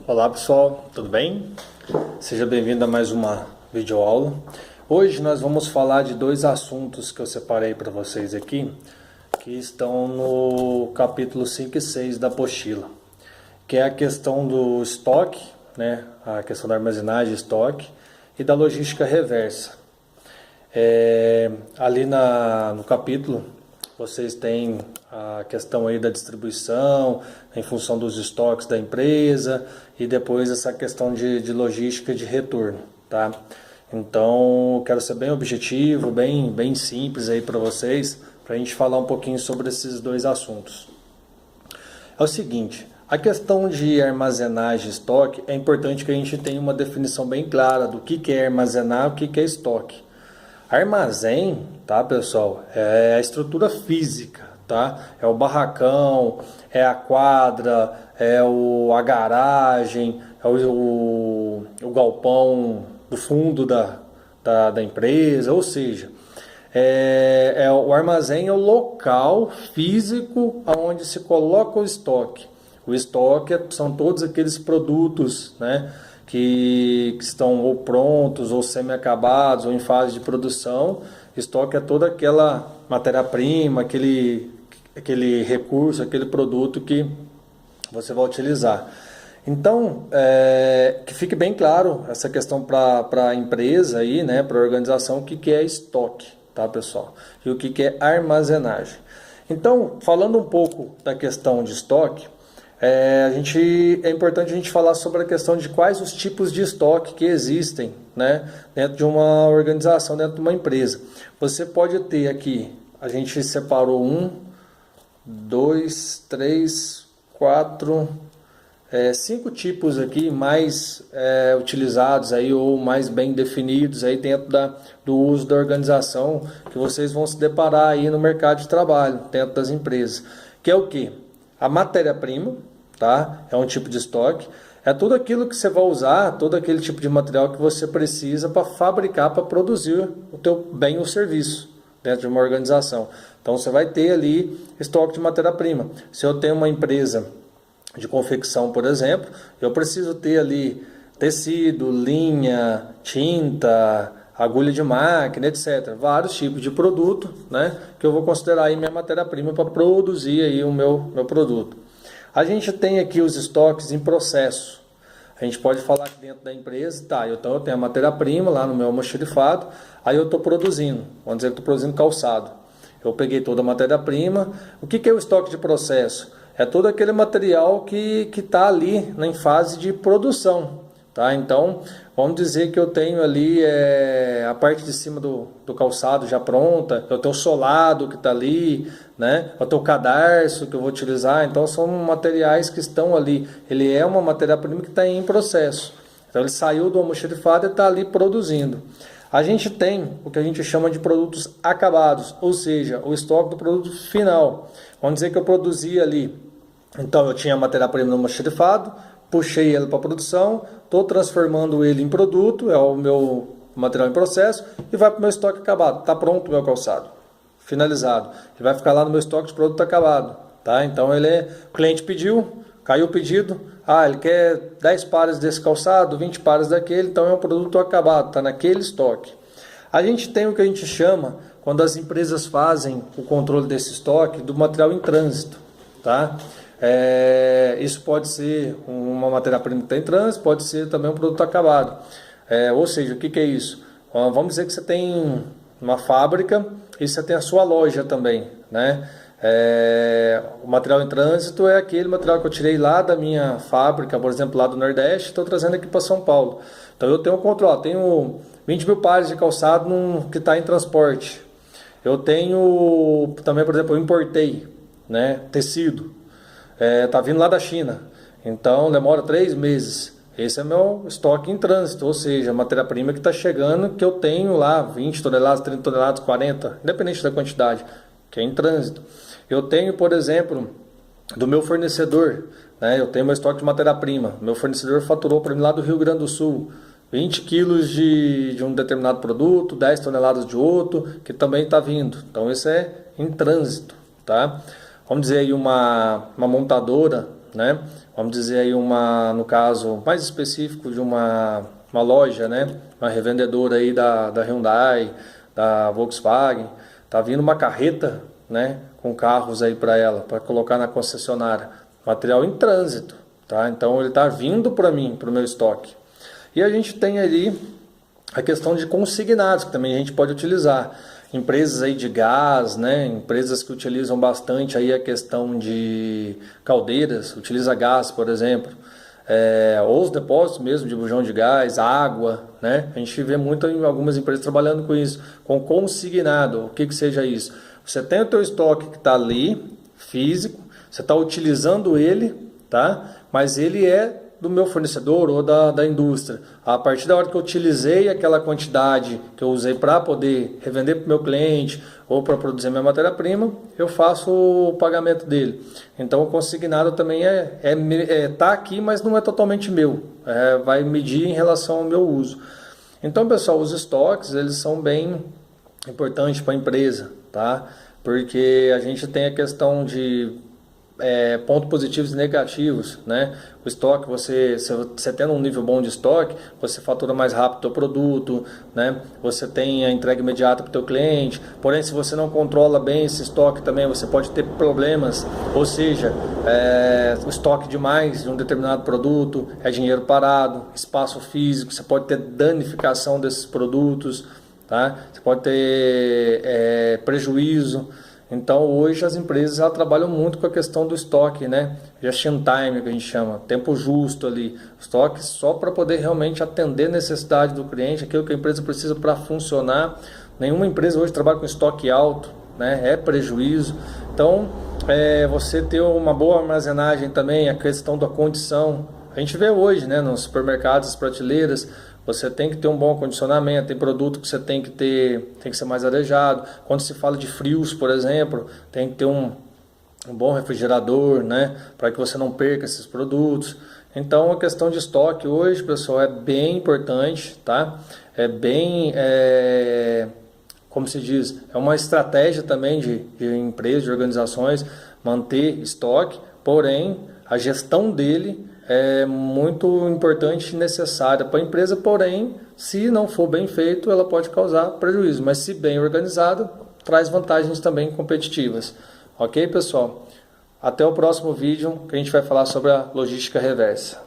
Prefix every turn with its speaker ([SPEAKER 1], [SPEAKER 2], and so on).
[SPEAKER 1] Olá pessoal, tudo bem? Seja bem-vindo a mais uma videoaula. Hoje nós vamos falar de dois assuntos que eu separei para vocês aqui, que estão no capítulo 5 e 6 da apostila, que é a questão do estoque, né? A questão da armazenagem, estoque e da logística reversa. Ali no capítulo vocês têm a questão aí da distribuição em função dos estoques da empresa e depois essa questão de logística de retorno, tá? Então eu quero ser bem objetivo, bem simples aí para vocês, para a gente falar um pouquinho sobre esses dois assuntos. É o seguinte, a questão de armazenagem e estoque, é importante que a gente tenha uma definição bem clara do que é armazenar e o que é estoque. Armazém, tá pessoal, é a estrutura física, tá? É o barracão, é a quadra, a garagem, é o galpão do fundo da empresa, ou seja, o armazém é o local físico onde se coloca o estoque. O estoque são todos aqueles produtos, né, que estão ou prontos, ou semi-acabados, ou em fase de produção. Estoque é toda aquela matéria-prima, aquele recurso, aquele produto que você vai utilizar. Então, que fique bem claro essa questão para a empresa, aí, né, para a organização, o que é estoque, tá, pessoal? E o que é armazenagem. Então, falando um pouco da questão de estoque, é importante a gente falar sobre a questão de quais os tipos de estoque que existem, né, dentro de uma organização, dentro de uma empresa. Você pode ter aqui, a gente separou 1, 2, 3, 4, 5 tipos aqui mais utilizados aí, ou mais bem definidos aí dentro do uso da organização, que vocês vão se deparar aí no mercado de trabalho, dentro das empresas. Que é o que? A matéria-prima, tá? É um tipo de estoque. É tudo aquilo que você vai usar, todo aquele tipo de material que você precisa para fabricar, para produzir o teu bem ou serviço dentro de uma organização. Então você vai ter ali estoque de matéria-prima. Se eu tenho uma empresa de confecção, por exemplo, eu preciso ter ali tecido, linha, tinta, agulha de máquina, etc. Vários tipos de produto, né, que eu vou considerar aí minha matéria-prima para produzir aí o meu produto. A gente tem aqui os estoques em processo. A gente pode falar que dentro da empresa, tá, então eu tenho a matéria-prima lá no meu almoxarifado, aí eu estou produzindo, vamos dizer que estou produzindo calçado. Eu peguei toda a matéria-prima. O que é o estoque de processo? É todo aquele material que está ali em fase de produção, tá? Então, vamos dizer que eu tenho ali a parte de cima do calçado já pronta, eu tenho o solado que está ali, né? Eu tenho o cadarço que eu vou utilizar, então são materiais que estão ali. Ele é uma matéria-prima que está em processo. Então ele saiu do almoxarifado e está ali produzindo. A gente tem o que a gente chama de produtos acabados, ou seja, o estoque do produto final. Vamos dizer que eu produzi ali, então eu tinha a matéria-prima no almoxarifado, puxei ele para a produção, estou transformando ele em produto, é o meu material em processo, e vai para o meu estoque acabado. Está pronto o meu calçado, finalizado. Ele vai ficar lá no meu estoque de produto acabado. Tá? Então o cliente pediu, caiu o pedido, ele quer 10 pares desse calçado, 20 pares daquele, então é um produto acabado, está naquele estoque. A gente tem o que a gente chama, quando as empresas fazem o controle desse estoque, do material em trânsito. Tá? Isso pode ser uma matéria-prima que está em trânsito, pode ser também um produto acabado. Ou seja, o que é isso? Vamos dizer que você tem uma fábrica e você tem a sua loja também, né? O material em trânsito é aquele material que eu tirei lá da minha fábrica, por exemplo, lá do Nordeste, estou trazendo aqui para São Paulo. Então eu tenho um controle, tenho 20 mil pares de calçado que está em transporte. Eu tenho também, por exemplo, eu importei, né, tecido, está vindo lá da China, então demora 3 meses. Esse é meu estoque em trânsito, ou seja, a matéria-prima que está chegando, que eu tenho lá 20 toneladas, 30 toneladas, 40, independente da quantidade, que é em trânsito. Eu tenho, por exemplo, do meu fornecedor, né, eu tenho meu estoque de matéria-prima. Meu fornecedor faturou para mim lá do Rio Grande do Sul 20 quilos de um determinado produto, 10 toneladas de outro, que também está vindo. Então isso é em trânsito, tá? Vamos dizer aí uma montadora, né? Vamos dizer aí no caso mais específico de uma loja, né? Uma revendedora aí da Hyundai, da Volkswagen, tá vindo uma carreta, né? Com carros aí para ela, para colocar na concessionária, material em trânsito, tá? Então ele tá vindo para mim, para o meu estoque. E a gente tem ali a questão de consignados, que também a gente pode utilizar. Empresas aí de gás, né? Empresas que utilizam bastante aí a questão de caldeiras, utiliza gás, por exemplo. Ou os depósitos mesmo de bujão de gás, água, né? A gente vê muito em algumas empresas trabalhando com isso, com consignado. O que seja isso? Você tem o teu estoque que está ali, físico, você está utilizando ele, tá? Mas ele é do meu fornecedor ou da indústria. A partir da hora que eu utilizei aquela quantidade que eu usei para poder revender para o meu cliente ou para produzir minha matéria-prima, eu faço o pagamento dele. Então o consignado também tá aqui, mas não é totalmente meu. Vai medir em relação ao meu uso. Então, pessoal, os estoques eles são bem importantes para a empresa, tá? Porque a gente tem a questão de pontos positivos e negativos, né? O estoque, você tendo um nível bom de estoque, você fatura mais rápido o teu produto, né? Você tem a entrega imediata para o teu cliente. Porém, se você não controla bem esse estoque também, você pode ter problemas, ou seja, o estoque demais de um determinado produto, dinheiro parado, espaço físico, você pode ter danificação desses produtos, tá? Você pode ter prejuízo. Então hoje as empresas já trabalham muito com a questão do estoque, né? Just-in time, que a gente chama, tempo justo ali, estoque só para poder realmente atender a necessidade do cliente, aquilo que a empresa precisa para funcionar. Nenhuma empresa hoje trabalha com estoque alto, né? É prejuízo. Então você ter uma boa armazenagem também, a questão da condição. A gente vê hoje, né, nos supermercados, as prateleiras, você tem que ter um bom condicionamento, tem produto que você tem que ser mais arejado. Quando se fala de frios, por exemplo, tem que ter um bom refrigerador, né, para que você não perca esses produtos. Então a questão de estoque hoje, pessoal, é bem importante, tá? Como se diz, é uma estratégia também de empresas, de organizações, manter estoque, porém a gestão dele é muito importante e necessária para a empresa, porém, se não for bem feito, ela pode causar prejuízo, mas se bem organizado, traz vantagens também competitivas. Ok, pessoal? Até o próximo vídeo, que a gente vai falar sobre a logística reversa.